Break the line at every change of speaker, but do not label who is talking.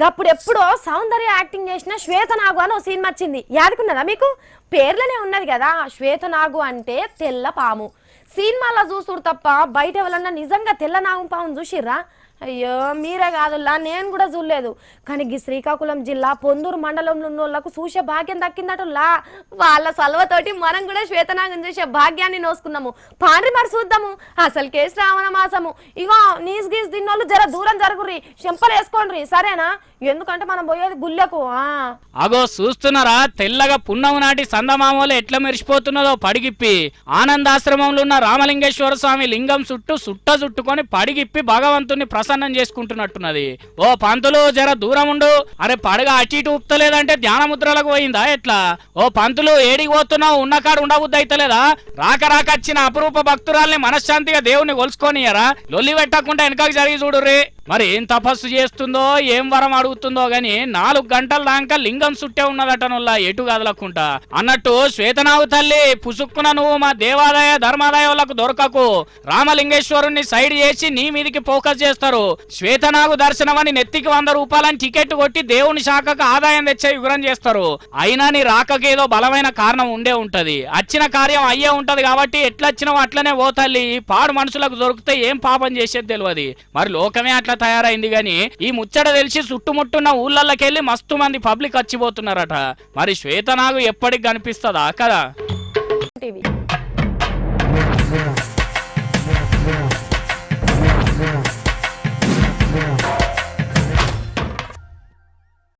గప్పుడు ఎప్పుడో సౌందర్య యాక్టింగ్ చేసిన శ్వేతనాగు అని ఓ సినిమా వచ్చింది, యాదుకున్నదా మీకు? పేర్లనే ఉన్నది కదా, శ్వేతనాగు అంటే తెల్ల పాము. సినిమాలో చూసుడు తప్ప బయట ఎవరన్నా నిజంగా తెల్ల నాగు పామును చూసిర్రా? అయ్యో మీరే కాదుల్లా, నేను కూడా చూడలేదు. కానీ ఈ శ్రీకాకుళం జిల్లా పొందూరు మండలంలో ఉన్న వాళ్ళకు చూసే భాగ్యం దక్కిందటుల్లా. వాళ్ళ సలవతోటి మనం కూడా శ్వేతనాగం చూసే భాగ్యాన్ని నోసుకున్నాము. పాండ్రి మరి చూద్దాము. అసలుకే శ్రావణ మాసము. ఇగో నీస్ గీస్ తిన్నోళ్ళు జర దూరం జరుగుర్రి, చెంపలు వేసుకోండి సరేనా? ఎందుకంటే మనం పోయేది గుళ్ళకు.
అగో చూస్తున్నారా, తెల్లగా పున్నము నాటి సందమామలు ఎట్లా మెరిసిపోతున్నదో పడిగిప్పి. ఆనందాశ్రమంలో ఉన్న రామలింగేశ్వర స్వామి లింగం చుట్టుకొని పడిగిప్పి భగవంతుని ప్రసన్నం చేసుకుంటున్నట్టున్నది. ఓ పంతులు జర దూరం ఉండు. అరే పడగ అటు ఇటు ఉప్తలేదంటే ధ్యాన ముద్రలకు పోయిందా ఎట్లా? ఓ పంతులు ఏడికి పోతున్నావు? ఉన్న కాడు ఉండబుద్ధి అయితలేదా? రాక వచ్చిన అపురూప భక్తురాల్ని మనశ్శాంతిగా దేవుని కొలుసుకొనియరా? లొల్లి పెట్టకుండా వెనకకి జరిగి చూడుర్రి. మరి ఏం తపస్సు చేస్తుందో ఏం వరం అడుగుతుందో గాని 4 గంటల దాకా లింగం చుట్టే ఉన్నదటనుల్లా, ఎటు కదలకుంటా. అన్నట్టు శ్వేతనాగు తల్లి పుసుక్కున నువ్వు మా దేవాదాయ ధర్మాదాయాలకు దొరకకు. రామలింగేశ్వరుణ్ణి సైడ్ చేసి నీ మీదికి ఫోకస్ చేస్తారు. శ్వేతనాగు దర్శనం అని నెత్తికి 100 రూపాయలని టికెట్ కొట్టి దేవుని శాఖకు ఆదాయం తెచ్చే విగ్రహం చేస్తారు. అయినా నీ రాకకేదో బలమైన కారణం ఉండే ఉంటది. వచ్చిన కార్యం అయ్యే ఉంటది కాబట్టి ఎట్లొచ్చినావు అట్లనే పోతల్లి. పాడు మనుషులకు దొరికితే ఏం పాపం చేసేది తెలియదు. మరి లోకమే అట్లా తయారైంది గాని ఈ ముచ్చట తెలిసి చుట్టుముట్టున్న ఊళ్ళకెళ్ళి మస్తు మంది పబ్లిక్ వచ్చిపోతున్నారట. మరి శ్వేతనాగు ఎప్పటికి కనిపిస్తుందా కదా?